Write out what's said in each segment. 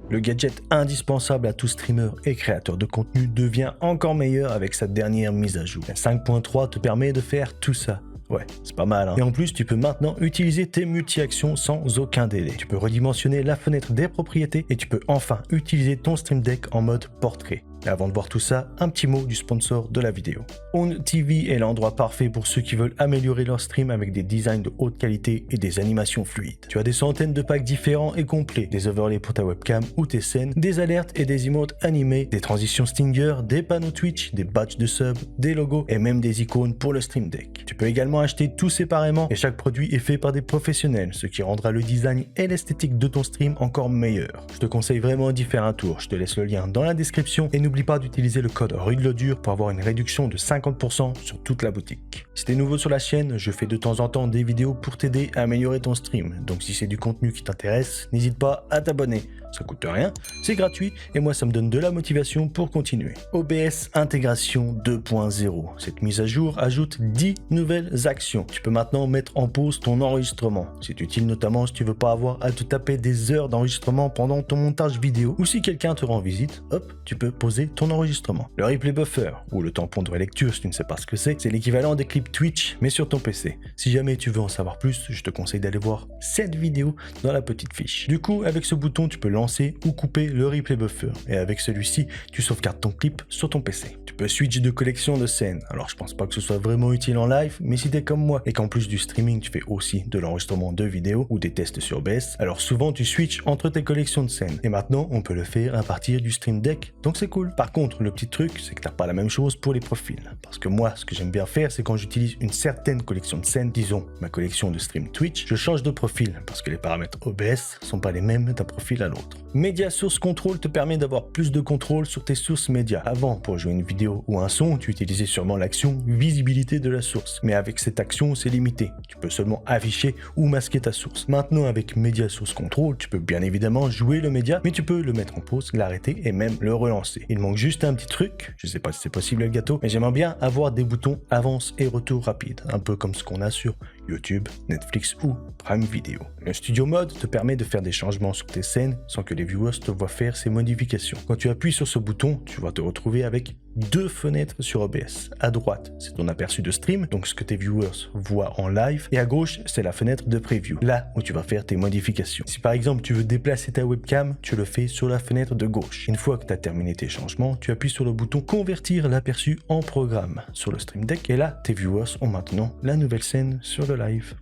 Le gadget indispensable à tout streamer et créateur de contenu devient encore meilleur avec sa dernière mise à jour. La 5.3 te permet de faire tout ça. Ouais, c'est pas mal, hein. Et en plus, tu peux maintenant utiliser tes multi-actions sans aucun délai. Tu peux redimensionner la fenêtre des propriétés et tu peux enfin utiliser ton Stream Deck en mode portrait. Et avant de voir tout ça, un petit mot du sponsor de la vidéo. OWN TV est l'endroit parfait pour ceux qui veulent améliorer leur stream avec des designs de haute qualité et des animations fluides. Tu as des centaines de packs différents et complets, des overlays pour ta webcam ou tes scènes, des alertes et des emotes animés, des transitions Stinger, des panneaux Twitch, des badges de sub, des logos et même des icônes pour le Stream Deck. Tu peux également acheter tout séparément et chaque produit est fait par des professionnels, ce qui rendra le design et l'esthétique de ton stream encore meilleur. Je te conseille vraiment d'y faire un tour, je te laisse le lien dans la description et n'oublie pas d'utiliser le code RUDELEDUR pour avoir une réduction de 50% sur toute la boutique. Si t'es nouveau sur la chaîne, je fais de temps en temps des vidéos pour t'aider à améliorer ton stream, donc si c'est du contenu qui t'intéresse, n'hésite pas à t'abonner. Ça coûte rien, c'est gratuit et moi ça me donne de la motivation pour continuer. OBS Intégration 2.0. Cette mise à jour ajoute 10 nouvelles actions. Tu peux maintenant mettre en pause ton enregistrement. C'est utile notamment si tu veux pas avoir à te taper des heures d'enregistrement pendant ton montage vidéo ou si quelqu'un te rend visite, hop, tu peux poser ton enregistrement. Le replay buffer ou le tampon de relecture si tu ne sais pas ce que c'est l'équivalent des clips Twitch mais sur ton PC. Si jamais tu veux en savoir plus, je te conseille d'aller voir cette vidéo dans la petite fiche. Du coup, avec ce bouton, tu peux lancer ou couper le replay buffer et avec celui-ci tu sauvegardes ton clip sur ton PC. Tu peux switch de collection de scènes, alors je pense pas que ce soit vraiment utile en live, mais si t'es comme moi et qu'en plus du streaming tu fais aussi de l'enregistrement de vidéos ou des tests sur OBS, alors souvent tu switches entre tes collections de scènes et maintenant on peut le faire à partir du Stream Deck, donc c'est cool. Par contre le petit truc c'est que t'as pas la même chose pour les profils, parce que moi ce que j'aime bien faire c'est quand j'utilise une certaine collection de scènes, disons ma collection de stream Twitch, je change de profil parce que les paramètres OBS sont pas les mêmes d'un profil à l'autre. Media Source Control te permet d'avoir plus de contrôle sur tes sources médias. Avant, pour jouer une vidéo ou un son, tu utilisais sûrement l'action visibilité de la source. Mais avec cette action, c'est limité. Tu peux seulement afficher ou masquer ta source. Maintenant, avec Media Source Control, tu peux bien évidemment jouer le média, mais tu peux le mettre en pause, l'arrêter et même le relancer. Il manque juste un petit truc, je sais pas si c'est possible le gâteau, mais j'aimerais bien avoir des boutons avance et retour rapide, un peu comme ce qu'on a sur YouTube, Netflix ou Prime Video. Le Studio Mode te permet de faire des changements sur tes scènes sans que les viewers te voient faire ces modifications. Quand tu appuies sur ce bouton, tu vas te retrouver avec deux fenêtres sur OBS. À droite, c'est ton aperçu de stream, donc ce que tes viewers voient en live, et à gauche, c'est la fenêtre de preview, là où tu vas faire tes modifications. Si par exemple tu veux déplacer ta webcam, tu le fais sur la fenêtre de gauche. Une fois que tu as terminé tes changements, tu appuies sur le bouton convertir l'aperçu en programme sur le Stream Deck, et là, tes viewers ont maintenant la nouvelle scène sur le live.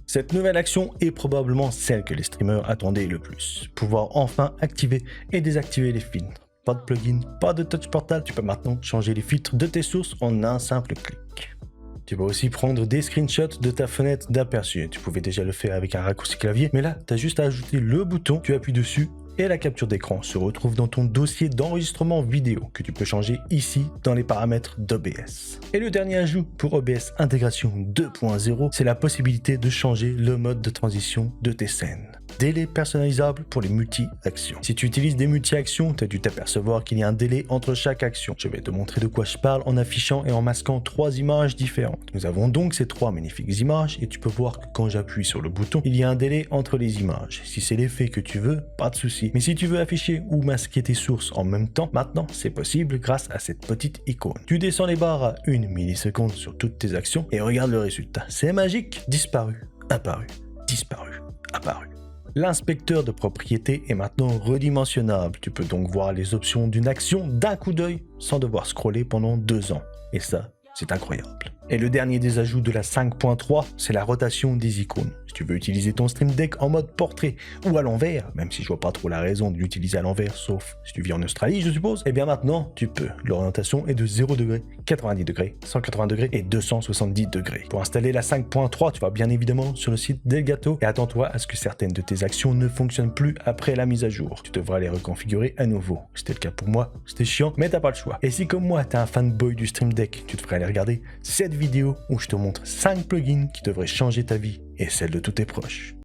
Cette nouvelle action est probablement celle que les streamers attendaient le plus. Pouvoir enfin activer et désactiver les filtres. Pas de plugin, pas de touch portal, tu peux maintenant changer les filtres de tes sources en un simple clic. Tu peux aussi prendre des screenshots de ta fenêtre d'aperçu. Tu pouvais déjà le faire avec un raccourci clavier, mais là, tu as juste à ajouter le bouton, tu appuies dessus et la capture d'écran se retrouve dans ton dossier d'enregistrement vidéo que tu peux changer ici dans les paramètres d'OBS. Et le dernier ajout pour OBS Intégration 2.0, c'est la possibilité de changer le mode de transition de tes scènes. Délai personnalisable pour les multi-actions. Si tu utilises des multi-actions, tu as dû t'apercevoir qu'il y a un délai entre chaque action. Je vais te montrer de quoi je parle en affichant et en masquant 3 images différentes. Nous avons donc ces 3 magnifiques images et tu peux voir que quand j'appuie sur le bouton, il y a un délai entre les images. Si c'est l'effet que tu veux, pas de souci. Mais si tu veux afficher ou masquer tes sources en même temps, maintenant c'est possible grâce à cette petite icône. Tu descends les barres à 1 milliseconde sur toutes tes actions et regarde le résultat. C'est magique. Disparu, apparu, disparu, apparu. L'inspecteur de propriété est maintenant redimensionnable. Tu peux donc voir les options d'une action d'un coup d'œil sans devoir scroller pendant 2 ans. Et ça, c'est incroyable. Et le dernier des ajouts de la 5.3, c'est la rotation des icônes. Si tu veux utiliser ton Stream Deck en mode portrait ou à l'envers, même si je vois pas trop la raison de l'utiliser à l'envers, sauf si tu vis en Australie, je suppose, eh bien maintenant, tu peux. L'orientation est de 0 degré, 90 degrés, 180 degrés et 270 degrés. Pour installer la 5.3, tu vas bien évidemment sur le site d'Elgato et attends-toi à ce que certaines de tes actions ne fonctionnent plus après la mise à jour. Tu devras les reconfigurer à nouveau. C'était le cas pour moi, c'était chiant, mais t'as pas le choix. Et si comme moi, t'es un fanboy du Stream Deck, tu devrais aller regarder cette vidéo où je te montre 5 plugins qui devraient changer ta vie et celle de tous tes proches.